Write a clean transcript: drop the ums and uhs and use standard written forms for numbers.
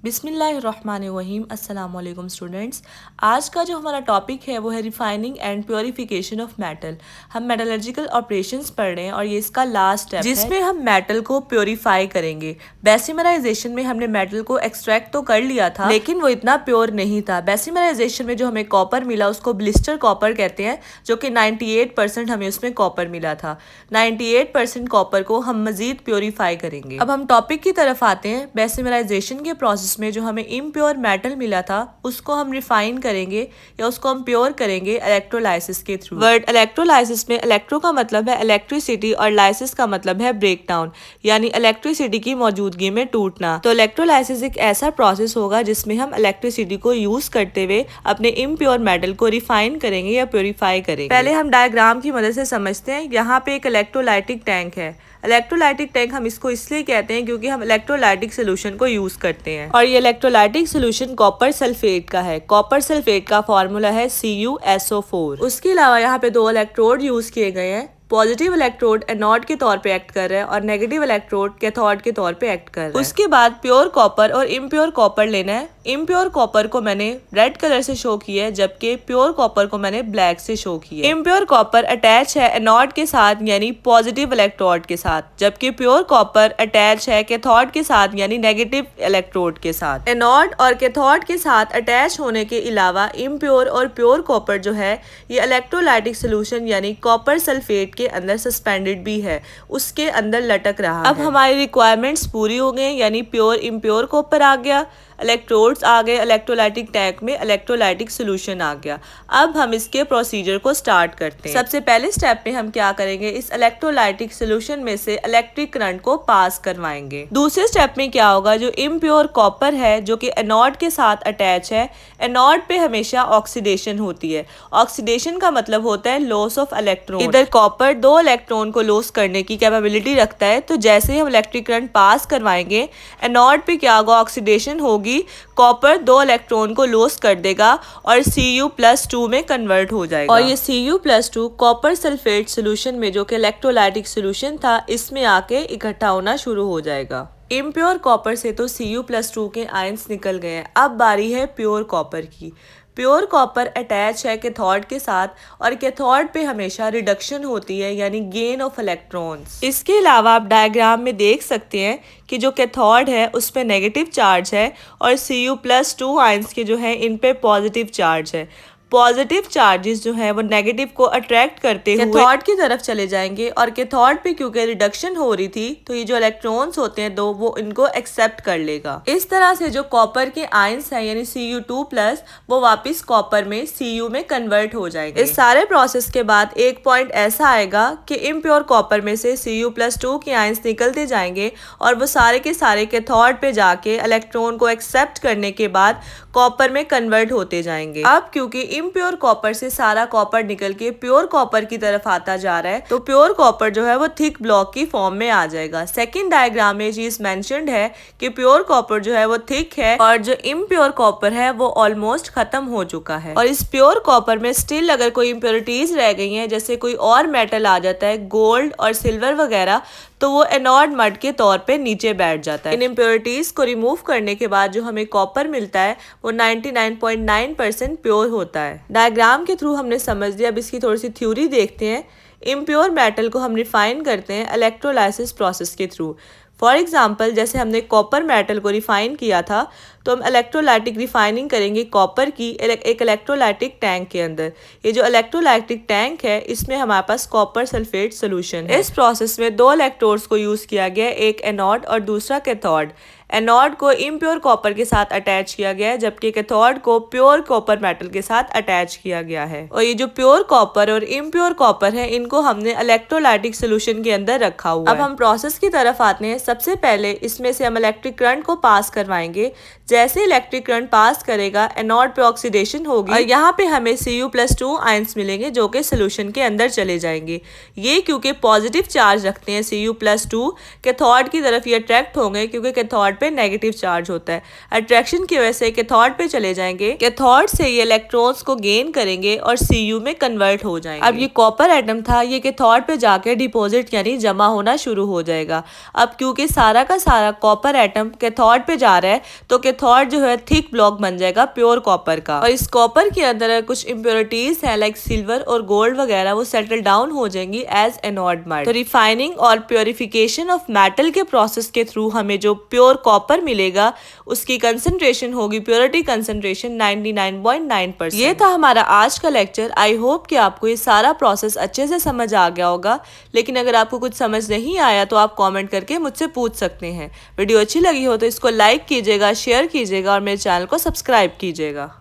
बिस्मिल्लाहिर्रहमानिर्रहीम। अस्सलाम वालेकुम स्टूडेंट्स। आज का जो हमारा टॉपिक है वो है refining and purification of metal. हम मेटलर्जिकल ऑपरेशंस पढ़ रहे हैं और ये इसका लास्ट स्टेप है जिसमें हम मेटल को प्योरीफाई करेंगे। बेसिमराइजेशन में हमने मेटल को एक्सट्रैक्ट तो कर लिया था लेकिन वो इतना प्योर नहीं था। बेसिमराइजेशन में जो हमें कॉपर मिला उसको ब्लिस्टर कॉपर कहते हैं, जो कि 98% हमें उसमें कॉपर मिला था। 98% कॉपर को हम मजीद प्योरीफाई करेंगे। अब हम टॉपिक की तरफ आते हैं। बेसिमराइजेशन के प्रोसेस में जो हमें इम्प्योर मेटल मिला था उसको हम रिफाइन करेंगे या उसको हम प्योर करेंगे इलेक्ट्रोलाइसिस के थ्रू। वर्ड इलेक्ट्रोलाइसिस में इलेक्ट्रो का मतलब है इलेक्ट्रिसिटी और लाइसिस का मतलब है ब्रेक डाउन, यानी इलेक्ट्रिसिटी की मौजूदगी में टूटना। तो इलेक्ट्रोलाइसिस एक ऐसा प्रोसेस होगा जिसमें हम इलेक्ट्रिसिटी को यूज करते हुए अपने इम्प्योर मेटल को रिफाइन करेंगे या प्योरीफाई करेंगे। पहले हम डायग्राम की मदद से समझते हैं। यहाँ पे एक इलेक्ट्रोलाइटिक टैंक है। इलेक्ट्रोलाइटिक टैंक हम इसको इसलिए कहते हैं क्योंकि हम इलेक्ट्रोलाइटिक सोल्यूशन को यूज करते हैं और ये इलेक्ट्रोलाइटिक सोल्यूशन कॉपर सल्फेट का है। कॉपर सल्फेट का फॉर्मूला है CuSO4। उसके अलावा यहाँ पे 2 इलेक्ट्रोड यूज किए गए हैं। पॉजिटिव इलेक्ट्रोड एनोड के तौर पे एक्ट कर रहा है और नेगेटिव इलेक्ट्रोड कैथोड के तौर पे एक्ट कर रहा है। उसके बाद प्योर कॉपर और इम्प्योर कॉपर लेना है। इम्प्योर कॉपर को मैंने रेड कलर से शो किया है जबकि प्योर कॉपर को मैंने ब्लैक से शो किया है। इम्प्योर कॉपर अटैच है एनोड के साथ यानी पॉजिटिव इलेक्ट्रोड के साथ, जबकि प्योर कॉपर अटैच है कैथोड के साथ यानी नेगेटिव इलेक्ट्रोड के साथ। एनोड और कैथोड के साथ अटैच होने के अलावा इम्प्योर और प्योर कॉपर जो है ये इलेक्ट्रोलाइटिक सोल्यूशन यानी कॉपर सल्फेट के अंदर सस्पेंडेड भी है, उसके अंदर लटक रहा है। अब हमारी रिक्वायरमेंट्स पूरी हो गई यानी प्योर इम्प्योर कॉपर आ गया, इलेक्ट्रोड्स आ गए, इलेक्ट्रोलाइटिक टैंक में इलेक्ट्रोलाइटिक सोल्यूशन आ गया। अब हम इसके प्रोसीजर को स्टार्ट करते हैं। सबसे पहले स्टेप में हम क्या करेंगे, इस इलेक्ट्रोलाइटिक सोल्यूशन में से इलेक्ट्रिक करंट को पास करवाएंगे। दूसरे स्टेप में क्या होगा, जो इम्प्योर कॉपर है जो कि एनोड के साथ अटैच है, एनोड पे हमेशा ऑक्सीडेशन होती है। ऑक्सीडेशन का मतलब होता है लॉस ऑफ इलेक्ट्रॉन। इधर कॉपर 2 इलेक्ट्रॉन को लॉस करने की कैपेबिलिटी रखता है, तो जैसे ही हम इलेक्ट्रिक करंट पास करवाएंगे एनोड पे क्या होगा, ऑक्सीडेशन होगी, कॉपर 2 इलेक्ट्रॉन को लॉस कर देगा और Cu+2 में कन्वर्ट हो जाएगा। और ये Cu+2 कॉपर सल्फेट सोल्यूशन में जो कि इलेक्ट्रोलाइटिक सोल्यूशन था इसमें आके इकट्ठा होना शुरू हो जाएगा। इम्प्योर कॉपर से तो Cu+2 के आयंस निकल गए हैं। अब बारी है प्योर कॉपर की। प्योर कॉपर अटैच है कैथोड के साथ और कैथोड पे हमेशा रिडक्शन होती है यानी गेन ऑफ इलेक्ट्रॉन्स। इसके अलावा आप डायग्राम में देख सकते हैं कि जो कैथोड है उस पे नेगेटिव चार्ज है और Cu+2 आयंस के जो है इन पे पॉजिटिव चार्ज है। पॉजिटिव चार्जेस जो है वो नेगेटिव को अट्रैक्ट करते हुए कैथोड की तरफ चले जाएंगे और कैथोड पे क्योंकि रिडक्शन हो रही थी तो ये जो इलेक्ट्रॉन्स होते हैं 2 वो इनको एक्सेप्ट कर लेगा। इस तरह से जो कॉपर के आयंस है यानी Cu2+ वो वापस कॉपर में Cu में कन्वर्ट हो जाएंगे। इस सारे प्रोसेस के बाद एक पॉइंट ऐसा आएगा कि इम्प्योर कॉपर में से Cu+2 के आयंस निकलते जाएंगे और वो सारे के सारे कैथोड पे जाके इलेक्ट्रॉन को एक्सेप्ट करने के बाद कॉपर में कन्वर्ट होते जाएंगे। अब क्योंकि इम्प्योर कॉपर से सारा कॉपर निकल के प्योर कॉपर की तरफ आता जा रहा है तो प्योर कॉपर जो है वो थिक ब्लॉक की फॉर्म में आ जाएगा। सेकंड डायग्राम में चीज मेंशन्ड है कि प्योर कॉपर जो है वो थिक है और जो इम्प्योर कॉपर है वो ऑलमोस्ट खत्म हो चुका है। और इस प्योर कॉपर में स्टिल अगर कोई इम्प्योरिटीज रह गई हैं, जैसे कोई और मेटल आ जाता है गोल्ड और सिल्वर वगैरह, तो वो एनोड मड के तौर पे नीचे बैठ जाता है। इन इम्प्योरिटीज को रिमूव करने के बाद जो हमें कॉपर मिलता है वो 99.9% प्योर होता है। डायग्राम के थ्रू हमने समझ लिया। अब इसकी थोड़ी सी थ्योरी देखते हैं। इम्प्योर मेटल को हम रिफाइन करते हैं इलेक्ट्रोलाइसिस प्रोसेस के थ्रू। फॉर एग्जाम्पल जैसे हमने कॉपर मेटल को रिफाइन किया था तो हम इलेक्ट्रोलाइटिक रिफाइनिंग करेंगे कॉपर की एक इलेक्ट्रोलाइटिक टैंक के अंदर। ये जो इलेक्ट्रोलाइटिक टैंक है इसमें हमारे पास कॉपर सल्फेट सोल्यूशन है। इस प्रोसेस में 2 इलेक्ट्रोड्स को यूज किया गया, एक एनोड और दूसरा कैथोड। एनोड को इम्प्योर कॉपर के साथ अटैच किया गया है जबकि कैथोड को प्योर कॉपर मेटल के साथ अटैच किया गया है। और ये जो प्योर कॉपर और इम्प्योर कॉपर है इनको हमने इलेक्ट्रोलाइटिक सोल्यूशन के अंदर रखा हुआ है। अब हम प्रोसेस की तरफ आते हैं। सबसे पहले इसमें से हम इलेक्ट्रिक करंट को पास करवाएंगे। जैसे इलेक्ट्रिक करंट पास करेगा एनोड पे ऑक्सीडेशन होगी और यहाँ पे हमें Cu+2 आयंस मिलेंगे जो कि सोल्यूशन के अंदर चले जाएंगे। ये क्योंकि पॉजिटिव चार्ज रखते हैं Cu+2 कैथोड की तरफ ये अट्रैक्ट होंगे क्योंकि कैथोड पे नेगेटिव चार्ज होता है। अट्रैक्शन की वजह से कैथोड पे चले जाएंगे, कैथोड से ये इलेक्ट्रॉन्स को गेन करेंगे और Cu में कन्वर्ट हो जाएंगे। अब ये कॉपर एटम था, ये कैथोड पे जाके डिपॉजिट यानी जमा होना शुरू हो जाएगा। अब क्योंकि सारा का सारा कॉपर एटम कैथोड पे जा रहा है तो कैथोड जो है थिक ब्लॉक बन जाएगा प्योर कॉपर का, और इस कॉपर के अंदर कुछ इम्प्योरिटीज है लाइक सिल्वर और गोल्ड वगैरह वो सेटल डाउन हो जाएंगी एज एनोड मार्क। तो रिफाइनिंग और प्योरिफिकेशन ऑफ मेटल के प्रोसेस के थ्रू हमें जो प्योर कॉपर मिलेगा उसकी कंसंट्रेशन होगी, प्योरिटी कंसंट्रेशन 99.9%। ये था हमारा आज का लेक्चर। आई होप कि आपको ये सारा प्रोसेस अच्छे से समझ आ गया होगा, लेकिन अगर आपको कुछ समझ नहीं आया तो आप कमेंट करके मुझसे पूछ सकते हैं। वीडियो अच्छी लगी हो तो इसको लाइक कीजिएगा, शेयर कीजिएगा और मेरे चैनल को सब्सक्राइब कीजिएगा।